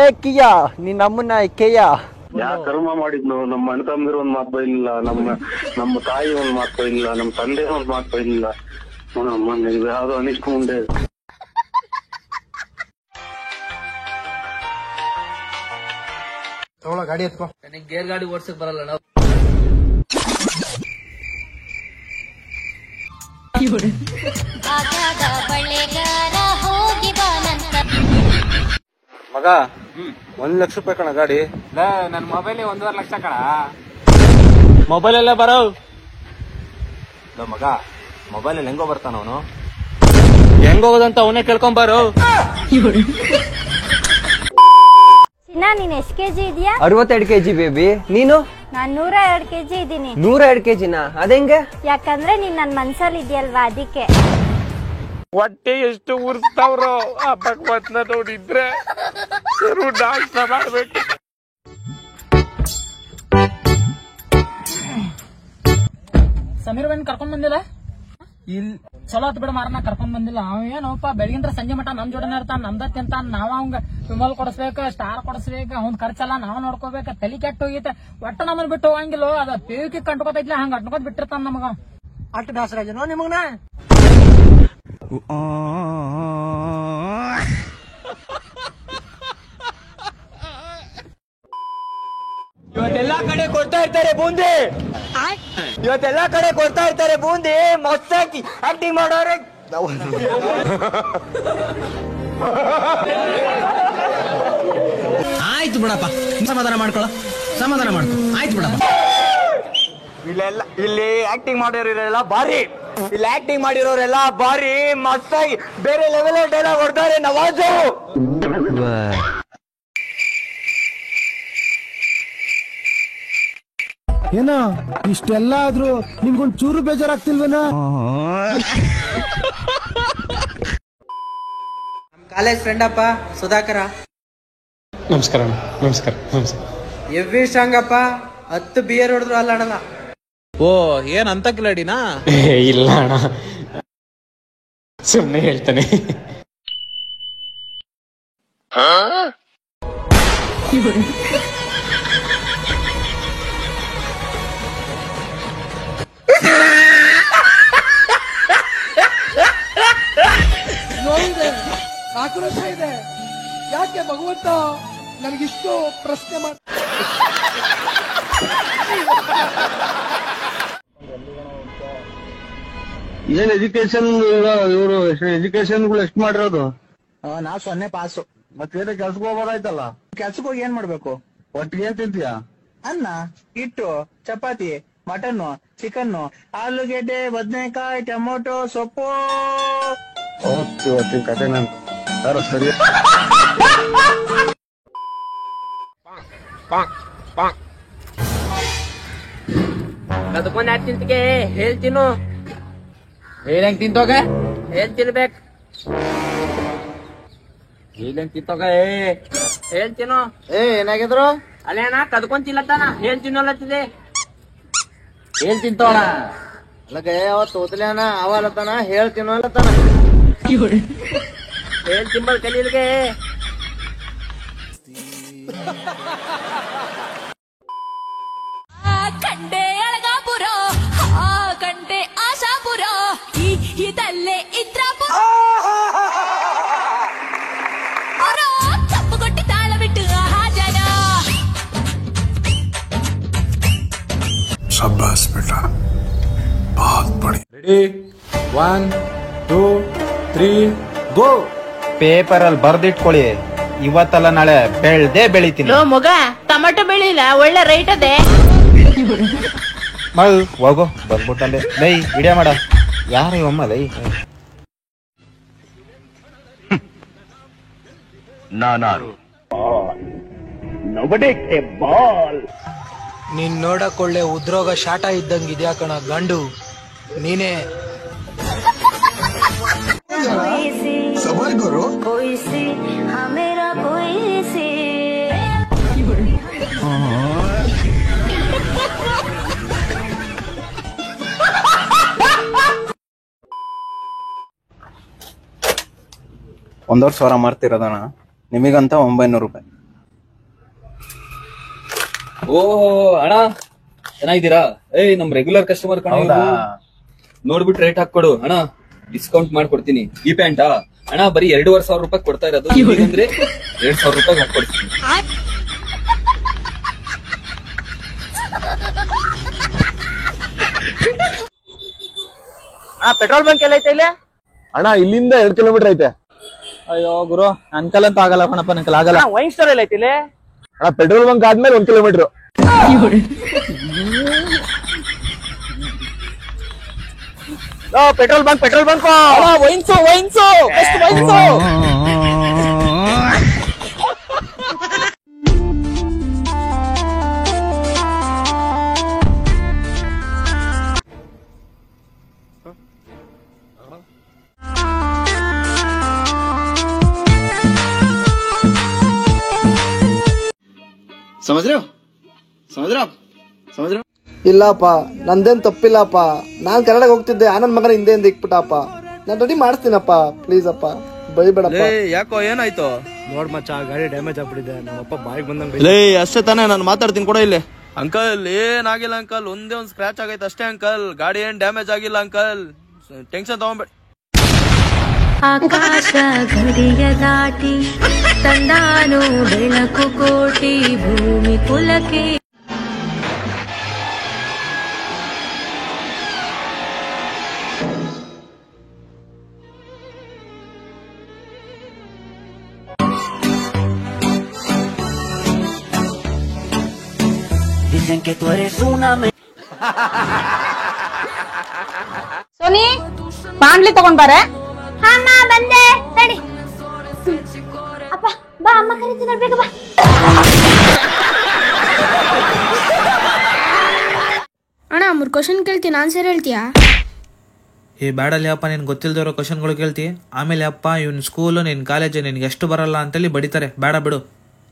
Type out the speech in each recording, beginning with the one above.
ಏ ಕಿಯಾ ನೀನ್ ನಮ್ಮನ್ನ ಕೇಯ ಯಾ ಕರ್ಮ ಮಾಡಿದ್ನು. ನಮ್ಮ ಅಣ್ಣ ತಮ್ಮಂದಿರು ಒಂದ್ ಮಾತು ಬೈಲಿಲ್ಲ, ನಮ್ಮ ತಾಯಿ ಒಂದ್ ಮಾತು ಬೈಲಿಲ್ಲ, ನಮ್ಮ ತಂದೆ ಒಂದ್ ಮಾತು ಬೈಲಿಲ್ಲ. ಯಾವ್ದೋ ಅನಿಸ್ಕೊಂಡೆ. ತಗೊಳ ಗಾಡಿ ಎತ್ಕೋ. ನನಗೆ ಗೇರ್ ಗಾಡಿ ಓಡ್ಸಕ್ ಬರಲ್ಲ. ನಾವು ಮಗ 1 ಲಕ್ಷ ರೂಪಾಯಿ ಕಣ ಗಾಡಿ. ನನ್ ಮೊಬೈಲ್ 1.5 ಲಕ್ಷ ಕಣ. ಮೊಬೈಲ್ ಎಲ್ಲ ಬರೋ ಮಗ. ಮೊಬೈಲ್ ಅಲ್ಲಿ ಹೆಂಗೋ ಬರ್ತಾನ ಅವನು. ಹೆಂಗೋಗೋದಂತ ಅವನೇ ಕೇಳ್ಕೊಂಬಾರು. ನೀನ್ ಎಷ್ಟ್ ಕೆಜಿ ಇದೆಯಾ? 62 kg ಬೇಬಿ. ನೀನು? ನಾನ್ 102 ಕೆಜಿ ಇದೀನಿ. 102 kgನ? ಅതെಂಗೆ? ಯಾಕಂದ್ರೆ ನೀನ್ ನನ್ ಮನ್ಸಲ್ಲಿ ಇದೆಯಲ್ವಾ, ಅದಕ್ಕೆ. ಹೊಟ್ಟೆ ಎಷ್ಟು ಉರ್ಸ್ತಾವ್ರೋ ಆ ಭಗವತ್ನ ನೋಡಿದ್ರೆ ನಾಶ ಮಾಡ್ಬೇಕು. ಸಮೀರ್ ಬನ್ ಕರ್ಕೊಂಡ್ ಬಂದಿಲ್ಲ ಇಲ್ಲಿ. ಚಲೋ ಆತ್ ಬಿಡ ಮಾರನ ಕರ್ಕೊಂಡ್ ಬಂದಿಲ್ಲ. ಅವ ಏನಪ್ಪ ಬೆಳಗಿಂದ್ರ ಸಂಜೆ ಮಟ ನಮ್ ಜೋಡನ ಇರ್ತಾನ, ನಮ್ದತ್ ಅಂತ ನಾವ ಅವಂಗ ವಿಮಲ್ ಕೊಡಿಸ್ಬೇಕ, ಸ್ಟಾರ್ ಕೊಡಿಸ್ಬೇಕ, ಅವ್ನ್ ಖರ್ಚಲ್ಲ ನಾವ್ ನೋಡ್ಕೋಬೇಕ. ತಲಿ ಕೆಟ್ಟ ಹೋಗೈತೆ. ಒಟ್ಟು ನಮ್ಮನ್ ಬಿಟ್ಟು ಹೋಗಂಗಿಲ್ಲ. ಅದ ಪೇವಿಕೆ ಕಂಟ್ಕೋತೈತ್ಲ, ಹಂಗ ಅಟ್ಕೋತ್ ಬಿಟ್ಟಿರ್ತಾನ ನಮಗ. ಅಟ್ ದಾಸರಾಜನೋ ನಿಮಗ್ನ. ಇವತ್ತೆಲ್ಲಾ ಕಡೆ ಕೊಡ್ತಾ ಇರ್ತಾರೆ ಬೂಂದಿ. ಇವತ್ತೆಲ್ಲಾ ಕಡೆ ಕೊಡ್ತಾ ಇರ್ತಾರೆ ಬೂಂದಿ. ಮಸ್ತಾಗಿ ಆಕ್ಟಿಂಗ್ ಮಾಡೋರೆ. ಆಯ್ತು ಬಿಡಪ್ಪ, ಸಮಾಧಾನ ಮಾಡ್ಕೊಳ, ಸಮಾಧಾನ ಮಾಡ್ಕೊ. ಆಯ್ತು ಬಿಡಪ್ಪ. ಇಲ್ಲಿ ಆಕ್ಟಿಂಗ್ ಮಾಡಿರೋರೆಲ್ಲ ಬಾರಿ. ಇಲ್ಲಿ ಆಕ್ಟಿಂಗ್ ಮಾಡಿರೋರೆಲ್ಲ ಬಾರಿ ಮಸ್ತಾಗಿ ಬೇರೆ ಲೆವೆಲ್ ಡೈಲಾಗ್ ಹೊಡ್ತಾರೆ ನವಾಜು. ಏನ ಇಷ್ಟೆಲ್ಲ ಆದ್ರೂ ನಿಮ್ಗೊಂದ್ ಚೂರು ಬೇಜಾರಾಗ್ತಿಲ್ವೇನ? ಕಾಲೇಜ್ ಫ್ರೆಂಡ್ ಅಪ್ಪ ಸುಧಾಕರ. ನಮಸ್ಕಾರ. ನಮಸ್ಕಾರ. ನಮಸ್ಕಾರ. ಎವ್ವಿ ಸ್ಟ್ರಾಂಗಪ್ಪ. 10 ಬಿಯರ್ ಹೊಡೆದ್ರು ಅಲ್ಲ ಅಣ್ಣಲ್ಲ. ಓ, ಏನ್ ಅಂತ ಕಿಲಾಡಿನಾ? ಇಲ್ಲ ಅಣ್ಣ, ಸುಮ್ಮನೆ ಹೇಳ್ತಾನೆ. ಆಕ್ರೋಶ ಇದೆ. ಯಾಕೆ ಭಗವಂತ ನನಗಿಷ್ಟು ಪ್ರಶ್ನೆ ಮಾಡಿ? ಏನ್ ಎಜುಕೇಶನ್ ಇವರು ಎಜುಕೇಶನ್ಗಳು ಎಷ್ಟು ಮಾಡಿರೋದು? ನಾ 0 ಪಾಸು. ಮತ್ತೇನ ಕೆಲ್ಸಕ್ಕೆ ಹೋಗೋದಾಯ್ತಲ್ಲ. ಕೆಲ್ಸಕ್ಕೆ ಹೋಗಿ ಏನ್ ಮಾಡ್ಬೇಕು? ಒಟ್ಟಿಗೆ ಏನ್ ತಿಂತೀಯ? ಅನ್ನ, ಹಿಟ್ಟು, ಚಪಾತಿ, ಮಟನ್ನು, ಚಿಕನ್ನು, ಆಲೂಗೆಡ್ಡೆ, ಬದನೆಕಾಯಿ, ಟೊಮೊಟೊ, ಸೊಪ್ಪು. ಇವತ್ತಿನ ಕತೆ ನನ್ ಸರಿ. ಅದಕ್ಕೊಂದ್ ಯಾಕೆ ತಿಂತಿಗೆ ಹೇಳ್ತೀನು. ಹೇಳಂಗ್ ತಿಂತೋಗ, ಹೇಳ್ತಿರ್ಬೇಕು. ಹೇಳಂಗ್ ತಿಂತೋಗ. ಹೇಳ್ತೀನು. ಏನಾಗಿದ್ರು? ಅಲ್ಲೇನ ಕದ್ಕೊಂತಿಲ್ಲತ್ತಾನ. ಹೇಳ್ತೀನು ಅಲ್ಲತ್ತಿದೆ. ಹೇಳ್ತಿಂತೋಣ ಅಲ್ಲಗೆ. ಅವತ್ತು ಓದ್ಲೇನ ಅವಲತ್ತಾನ, ಹೇಳ್ತೀನೋ ಅಲ್ಲತ್ತಾನ. ಹೇಳ್ತಿಂಬಲ್ ಕಲೀಲ್ಗೆ. ಕಂಡೆ ಅಳಗಾಪುರ, ಆ ಕಂಡೆ ಆಶಾಪುರ, ಇದಲ್ಲೇ ಇದ್ರಾಪುರ. ತಪ್ಪು ಕೊಟ್ಟಿ ತಾಳ ಬಿಟ್ಟು ಜನ. शाबाश बेटा, बहुत बढ़िया. ರೆಡಿ, 1 2 3 ಗೋ. ಪೇಪರ್ ಅಲ್ಲಿ ಬರ್ದಿಟ್ಕೊಳ್ಳಿ, ಇವತ್ತಲ್ಲ ನಾಳೆ ಬೆಳ್ದೇ ಬೆಳಿತೀನಿ. ಮಗ ಟೊಮೆಟೊ ಬೆಳಿಲ್ಲ, ಒಳ್ಳೆ ರೈಟ್ ಅದೇ. ಹೋಗೋ ಬಂದ್ಬಿಟ್ಟಲ್ಲೇ. ಲೈ ವಿಡಿಯೋ ಮಾಡ. ಯಾರು ಇವಮ್ಮ ಲೈ? ನೀನ್ ನೋಡಕೊಳ್ಳೆ ಉದ್ರೋಗ ಶಾಟ ಇದ್ದಂಗಿದ್ಯಾ ಕಣ ಗಂಡು ನೀನೇ. सबर करो. ಒಂದೂವರೆ ಸಾವಿರ ಮಾರ್ತಿರೋದಣ್ಣ, ನಿಮಗಂತ 900 ರೂಪಾಯಿ. ಓ ಅಣ್ಣ ಚೆನ್ನಾಗಿದ್ದೀರಾ? ನಮ್ ರೆಗ್ಯುಲರ್ ಕಸ್ಟಮರ್ ಕಣ. ನೋಡ್ಬಿಟ್ಟು ರೇಟ್ ಹಾಕೊಡು ಅಣ್ಣ, ಡಿಸ್ಕೌಂಟ್ ಮಾಡ್ಕೊಡ್ತೀನಿ. ಈ ಪ್ಯಾಂಟಾ ಅಣ್ಣ ಬರೀ 2,500 ರೂಪಾಯಿ ಕೊಡ್ತಾ ಇರೋದು, ಅಂದ್ರೆ 2,000 ರೂಪಾಯಿ ಹಾಕೊಡ್ತೀನಿ. ಪೆಟ್ರೋಲ್ ಬಂಕ್ ಎಲ್ಲ ಐತೆ ಇಲ್ಲಿ ಅಣ್ಣ ಇಲ್ಲಿಂದ 2 ಕಿಲೋಮೀಟರ್ ಐತೆ. ಅಯ್ಯೋ ಗುರು ನನ್ಕಲ್ ಅಂತ ಆಗಲ್ಲ ಕಣಪ್ಪ, ನನ್ಕಲ್ ಆಗಲ್ಲ. ವೈನ್ ಸ್ಟೋರ್ ಎಲ್ಲ ಐತಿ ಇಲ್ಲಿ. ಅಣ್ಣ ಪೆಟ್ರೋಲ್ ಬಂಕ್ ಆದ್ಮೇಲೆ 1 kilometre. Petrol bunk veins best veins. ಇಲ್ಲಪ್ಪ ನಂದೇನ್ ತಪ್ಪಿಲ್ಲಪ್ಪ. ನಾನ್ ಕನ್ನಡ ಹೋಗ್ತಿದ್ದೆ, ಆನಂದ್ ಮಗನ ಹಿಂದೆ ಇಕ್ಬಿಟ್ಟಪ್ಪ. ನಾನ್ ರೆಡಿ ಮಾಡಿಸ್ತೀನಪ್ಪ, ಪ್ಲೀಸ್ ಅಪ್ಪ ಬೈಬೇಡಪ್ಪ. ಯಾಕೋ ಏನಾಯ್ತು? ನೋಡ್ ಮಚ್ಚ, ಗಾಡಿ ಡ್ಯಾಮೇಜ್ ಆಗ್ಬಿಟ್ಟಿದೆ. ನಮ್ಮಪ್ಪ ಬಾಯಿಗೆ ಬಂದಂಗ. ಅಷ್ಟೇ ತಾನೇ, ನಾನು ಮಾತಾಡ್ತೀನಿ ಕೂಡ ಇಲ್ಲಿ. ಅಂಕಲ್ ಏನಾಗಿಲ್ಲ ಅಂಕಲ್, ಒಂದೇ ಒಂದ್ ಸ್ಕ್ರಾಚ್ ಆಗೈತೆ ಅಷ್ಟೇ ಅಂಕಲ್. ಗಾಡಿ ಏನ್ ಡ್ಯಾಮೇಜ್ ಆಗಿಲ್ಲ ಅಂಕಲ್, ಟೆನ್ಷನ್ ತಗೊಂಬೇಡಿ. ಆಕಾಶ ಗಡಿಯ ದಾಟಿ ತಂದಾನು ಬೆಳಕು ಕೋಟಿ ಭೂಮಿ ಕುಲಕ್ಕೆ. ಸೋನಿ ಬಾಂಡ್ಲಿ ತಗೊಂಡ್ ಬಾರೆ. ಅಮ್ಮ ಬಂದೆ ತಡಿ. ಅಪ್ಪ ಬಾ, ಅಮ್ಮ ಕರೀತಿದ್ದಾರೆ, ಬೇಗ ಬಾ. ಅಣ್ಣ 3 ಕ್ವಶನ್ ಕೇಳ್ತೀನಿ, ಆನ್ಸರ್ ಹೇಳ್ತೀಯಾ? ಬ್ಯಾಡಲ್ಲಿ ಅಪ್ಪ, ನಿನ್ ಗೊತ್ತಿಲ್ದಿರೋ ಕ್ವಶನ್ಗಳು ಕೇಳ್ತಿ. ಆಮೇಲೆ ಅಪ್ಪ ಇವ್ನ ಸ್ಕೂಲು ನಿನ್ ಕಾಲೇಜು ನಿನ್ಗೆ ಎಷ್ಟು ಬರಲ್ಲ ಅಂತೇಳಿ ಬಡಿತಾರೆ. ಬೇಡ ಬಿಡು.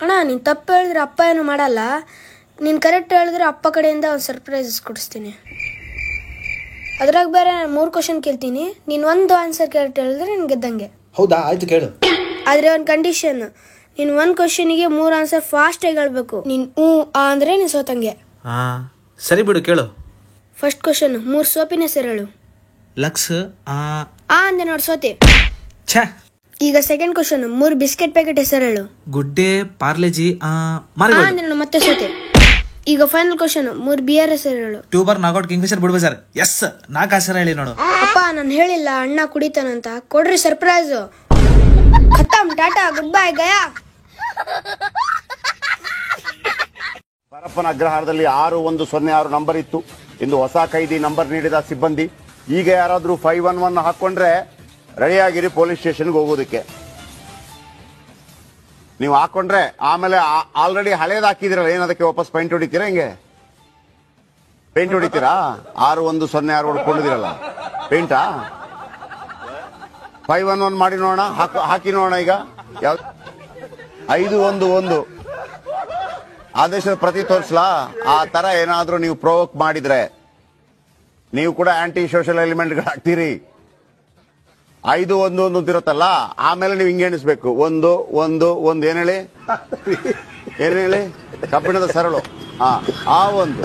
ಅಣ್ಣ ನೀನ್ ತಪ್ಪು ಹೇಳಿದ್ರೆ ಅಪ್ಪ ಏನು ಮಾಡಲ್ಲ, ನೀನ್ ಕರೆಕ್ಟ್ ಹೇಳಿದ್ರೆ ಅಪ್ಪ ಕಡೆಯಿಂದ ಒಂದು ಸರ್ಪ್ರೈಸಸ್ ಕೊಡಿಸ್ತೀನಿ. ಅದ್ರಾಗ ಬೇರೆ 3 ಕ್ವಶನ್ ಕೇಳ್ತೀನಿ, ನೀನ್ ಒಂದು ಆನ್ಸರ್ ಕರೆಕ್ಟ್ ಹೇಳಿದ್ರೆ ನೀನ್ ಗೆದ್ದಂಗೆ. ಹೌದಾ, ಆಯ್ತು ಕೇಳು. ಆದ್ರೆ ಒಂದು ಕಂಡೀಷನ್, ನೀನ್ 1 ಕ್ವಶನ್ಗೆ 3 ಆನ್ಸರ್ ಫಾಸ್ಟ್ ಆಗಿ ಹೇಳ್ಬೇಕು. ನೀನ್ ಅಂದ್ರೆ ನೀನ್ ಸೋತಂಗೆ. ಹಾ ಸರಿ ಬಿಡು, ಕೇಳು. ಫಸ್ಟ್ ಕ್ವಶನ್, 3 ಸೋಪಿನ ಹೆಸರು ಹೇಳು. ಲಕ್ಸ್. ಅಂದೆ ನೋಡಿ ಸೋತೆ. ಛೇ. ಈಗ ಸೆಕೆಂಡ್ ಕ್ವಶನ್, 3 ಬಿಸ್ಕೆಟ್ ಪ್ಯಾಕೆಟ್ ಹೆಸರು ಹೇಳು. ಗುಡ್ಡೆ, ಪಾರ್ಲೆಜಿ, ಅಂದ್ರೆ ನಾನು ಮತ್ತೆ ಸೋತೆ. ಈಗ ಫೈನಲ್ ಕ್ವಶನ್, 3 ಬಿಯರ್ ಹೆಸರು ಹೇಳು. ಟ್ಯೂಬರ್, ನಾಗೌಟ್, ಕಿಂಗ್ಫಿಶರ್, ಬುಡ್ಬೆ ಸರ್. ಎಸ್, 4 ಹೆಸರು ಹೇಳಿ ನೋಡು. ಅಪ್ಪ ನಾನು ಹೇಳಿಲ್ಲ ಅಣ್ಣ ಕುಡಿತಾನಂತ, ಕೊಡ್ರಿ ಸರ್ಪ್ರೈಸ್. ಖತಮ್, ಟಾಟಾ, ಗುಡ್ ಬೈ, ಗಯಾ. ಪರಪ್ಪನ ಅಗ್ರಹಾರದಲ್ಲಿ 6106 ನಂಬರ್ ಇತ್ತು. ಇಂದು ಹೊಸ ಖೈದಿ ನಂಬರ್ ನೀಡಿದ ಸಿಬ್ಬಂದಿ. ಈಗ ಯಾರಾದ್ರೂ 511 ಹಾಕೊಂಡ್ರೆ ರೆಡಿಯಾಗಿರಿ ಪೊಲೀಸ್ ಸ್ಟೇಷನ್ಗೆ ಹೋಗೋದಕ್ಕೆ. ನೀವು ಹಾಕೊಂಡ್ರೆ ಆಮೇಲೆ ಆಲ್ರೆಡಿ ಹಳೇದ್ ಹಾಕಿದಿರಲ್ಲ, ಏನದಕ್ಕೆ ವಾಪಸ್ ಪೇಂಟ್ ಹೊಡಿತೀರಾ? ಹಿಂಗೆ ಪೇಂಟ್ ಹೊಡಿತೀರಾ? 6106 ಹೊಡ್ಕೊಂಡಿದಿರಲ್ಲ ಪೇಂಟಾ? 511 ಮಾಡಿ ನೋಡೋಣ, ಹಾಕಿ ನೋಡೋಣ. ಈಗ ಯಾವ್ದು 511 ಆದೇಶದ ಪ್ರತಿ ತೋರಿಸ್ಲಾ? ಆ ತರ ಏನಾದ್ರೂ ನೀವು ಪ್ರೊವೋಕ್ ಮಾಡಿದ್ರೆ ನೀವು ಕೂಡ ಆಂಟಿ ಸೋಷಿಯಲ್ ಎಲಿಮೆಂಟ್ಗಳು ಹಾಕ್ತೀರಿ. 511 ಅಂತಿರುತ್ತಲ್ಲ, ಆಮೇಲೆ ನೀವು ಹಿಂಗೆ ಎಣಿಸ್ಬೇಕು. 1 1 1 ಏನ್ ಹೇಳಿ, ಕಬ್ಬಿಣದ ಸರಳು. ಆ ಒಂದು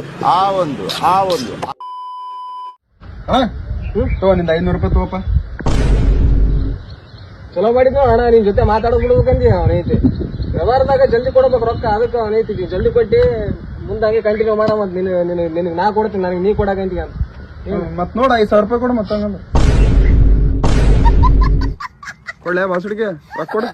ನಿಂದ 500 ರೂಪಾಯಿ ತಗೋಪ್ಪ. ಚಲೋ ಮಾಡಿದ್ನು ಅಣ್ಣ, ನಿನ್ ಜೊತೆ ಮಾತಾಡೋ ಬಿಡ್ಬೇಕಂದಿ. ಅವನೈತಿ ವ್ಯವಹಾರದಾಗ ಜಲ್ದಿ ಕೊಡ್ಬೇಕು ರೊಕ್ಕ, ಅದಕ್ಕೆ ಅವನೈತಿ ಜಲ್ದಿ ಕೊಟ್ಟಿ ಮುಂದಾಗೆ ಕಂಟಿನ್ಯೂ ಮಾಡ. ಮತ್ ನಿನಗೆ ನಾ ಕೊಡ್ತೀನಿ, ನನಗೆ ನೀ ಕೊಡಕಂತೀಯ ಅಂತ. ಮತ್ ನೋಡ 5,000 ರೂಪಾಯಿ ಕೊಡು. ಮತ್ತ ಕೊಳ್ಳೆ ಬಾಸುಡಿಗೆ ರೊಕ್ಕ ಕೊಡು.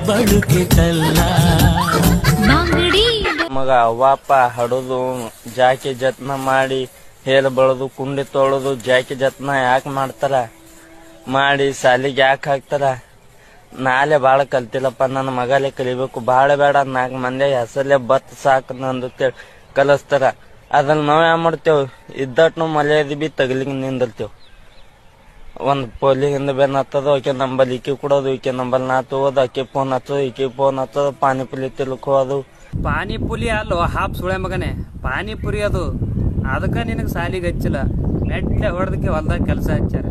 ಬಳುಕೆ ಕಲ್ಲ ಮಗ ಅವ್ವಪ್ಪ ಹಡೋದು ಜಾಕಿ ಜತ್ನ ಮಾಡಿ ಹೇಲ್ ಬಳದು ಕುಂಡಿ ತೊಳೋದು ಜಾಕಿ ಜತ್ನ ಯಾಕೆ ಮಾಡ್ತಾರ ಮಾಡಿ ಸಾಲಿಗೆ ಯಾಕೆ ಹಾಕ್ತಾರ ನಾಳೆ ಬಾಳ ಕಲ್ತಿಲ್ಲಪ್ಪ ನನ್ನ ಮಗಲೇ ಕಲಿಬೇಕು ಬಾಳ ಬೇಡ 4 ಮಂದಿ ಹೆಸರಲ್ಲೇ ಬತ್ ಸಾಕು ನಂದು ಕಲಿಸ್ತಾರ ಅದ್ರಲ್ಲಿ ನಾವ್ ಯಾವ ಮಾಡ್ತೇವ್ ಇದ್ದಟ್ ಮರ್ಯಾದೆ ಬಿ ತಗಲಿಗೆ ನಿಂದಿರ್ತೇವ್ ಒಂದ್ ಪೋಲಿಗಿಂದ ಬೆನ್ ಹತ್ತದ ಆಕೆ ನಂಬಲ್ ಈಕಿ ಕೊಡೋದು ಈಕೆ ನಂಬಲ್ ನಾ ತಗೋದು ಆಕೆ ಫೋನ್ ಹಚ್ಚೋದು ಈಕಿ ಫೋನ್ ಹಚ್ಚೋದು ಪಾನಿಪುರಿ ತಿಳ್ಕೋದು ಪಾನಿಪುರಿ ಅಲ್ಲೋ ಹಾಪ್ ಸುಳೆ ಮಗನೇ ಪಾನಿಪುರಿ ಅದು ಅದಕ್ಕ ನಿನಗ್ ಸಾಲಿಗೆ ಹಚ್ಚಿಲ್ಲ ಮೆಟ್ಲೆ ಹೊಡೆದಕ್ಕೆ ಹೊಲ್ದಾಗ ಕೆಲಸ ಹಚ್ಚಾರ